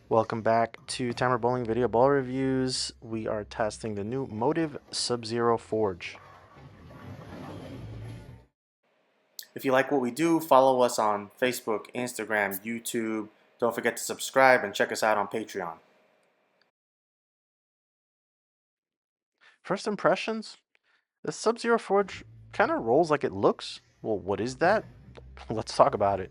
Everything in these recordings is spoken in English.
Welcome back to Timer Bowling Video Ball Reviews. We are testing the new Motiv Subzero Forge. If you like what we do, follow us on Facebook, Instagram, YouTube. Don't forget to subscribe and check us out on Patreon. First impressions? The Subzero Forge kind of rolls like it looks. Well, what is that? Let's talk about it.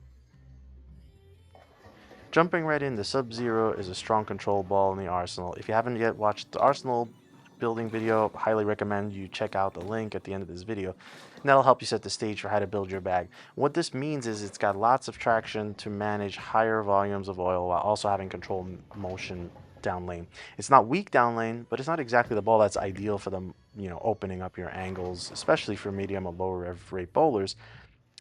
Jumping right in, the Sub-Zero is a strong control ball in the arsenal. If you haven't yet watched the arsenal building video, highly recommend you check out the link at the end of this video. And that'll help you set the stage for how to build your bag. What this means is it's got lots of traction to manage higher volumes of oil while also having control motion down lane. It's not weak down lane, but it's not exactly the ball that's ideal for the opening up your angles, especially for medium or lower rev rate bowlers.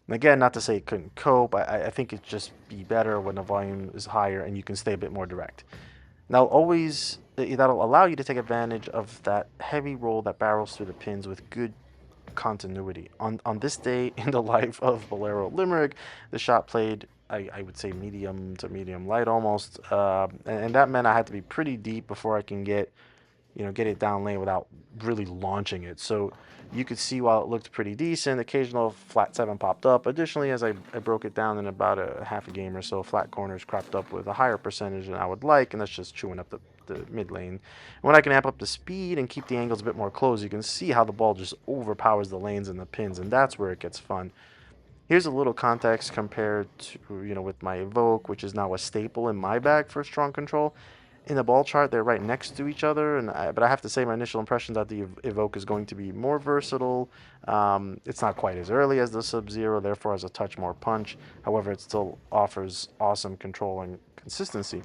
And again, not to say it couldn't cope. I think it'd just be better when the volume is higher and you can stay a bit more direct. Now, always that'll allow you to take advantage of that heavy roll that barrels through the pins with good continuity. On this day in the life of Bolero Limerick, the shot played, I would say, medium to medium light almost, and that meant I had to be pretty deep before I can get it down lane without really launching it. So you could see while it looked pretty decent, occasional flat seven popped up. Additionally, as I broke it down in about a half a game or so, flat corners cropped up with a higher percentage than I would like, and that's just chewing up the mid lane. When I can amp up the speed and keep the angles a bit more close, you can see how the ball just overpowers the lanes and the pins, and that's where it gets fun. Here's a little context compared to, with my Evoke, which is now a staple in my bag for strong control. In the ball chart, they're right next to each other, but I have to say my initial impression that the Evoke is going to be more versatile. It's not quite as early as the Sub-Zero, therefore has a touch more punch. However, it still offers awesome control and consistency.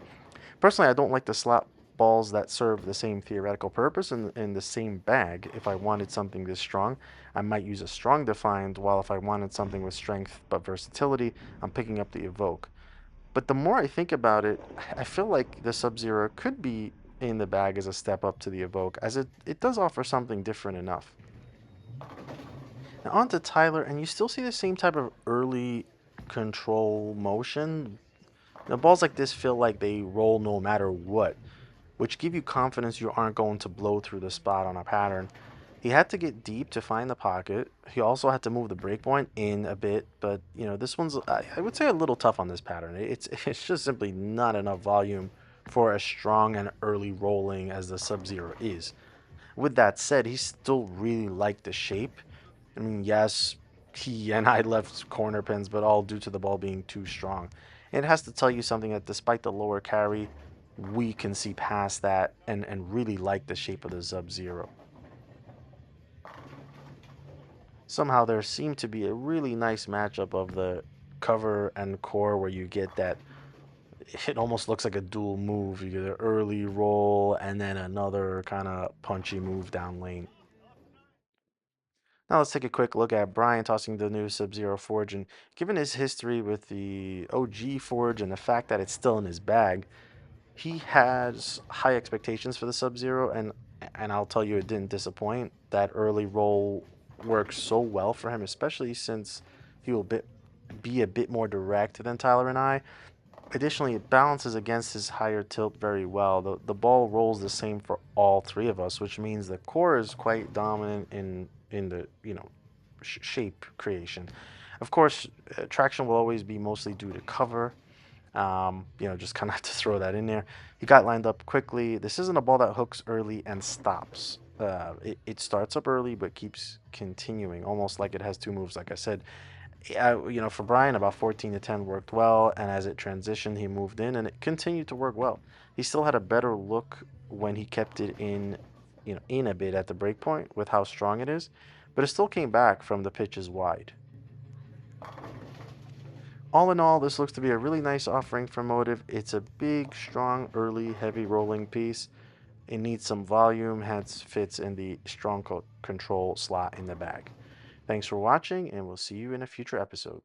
Personally, I don't like to slap balls that serve the same theoretical purpose in the same bag. If I wanted something this strong, I might use a strong defined, while if I wanted something with strength but versatility, I'm picking up the Evoke. But the more I think about it, I feel like the Sub-Zero could be in the bag as a step up to the Evoke, as it does offer something different enough. Now on to Tyler, and you still see the same type of early control motion. Now balls like this feel like they roll no matter what, which give you confidence you aren't going to blow through the spot on a pattern. He had to get deep to find the pocket. He also had to move the breakpoint in a bit, but this one's I would say a little tough on this pattern. It's just simply not enough volume for as strong and early rolling as the Sub-Zero is. With that said, he still really liked the shape. I mean, yes, he and I left corner pins, but all due to the ball being too strong. And it has to tell you something that despite the lower carry, we can see past that and really like the shape of the Sub-Zero. Somehow there seemed to be a really nice matchup of the cover and core where you get that it almost looks like a dual move. You get an early roll and then another kind of punchy move down lane. Now let's take a quick look at Brian tossing the new Sub-Zero Forge, and given his history with the OG Forge and the fact that it's still in his bag, he has high expectations for the Sub-Zero, and I'll tell you it didn't disappoint. That early roll works so well for him, especially since he will be a bit more direct than Tyler and I. Additionally, it balances against his higher tilt very well. The ball rolls the same for all three of us, which means the core is quite dominant in the shape creation. Of course, traction will always be mostly due to cover. Just kind of have to throw that in there. He got lined up quickly. This isn't a ball that hooks early and stops. It starts up early but keeps continuing, almost like it has two moves. Like I said, for Brian, about 14 to 10 worked well, and as it transitioned, he moved in, and it continued to work well. He still had a better look when he kept it in a bit at the break point with how strong it is, but it still came back from the pitches wide. All in all, this looks to be a really nice offering for Motiv. It's a big, strong, early, heavy rolling piece. It needs some volume, hence fits in the strong control slot in the bag. Thanks for watching, and we'll see you in a future episode.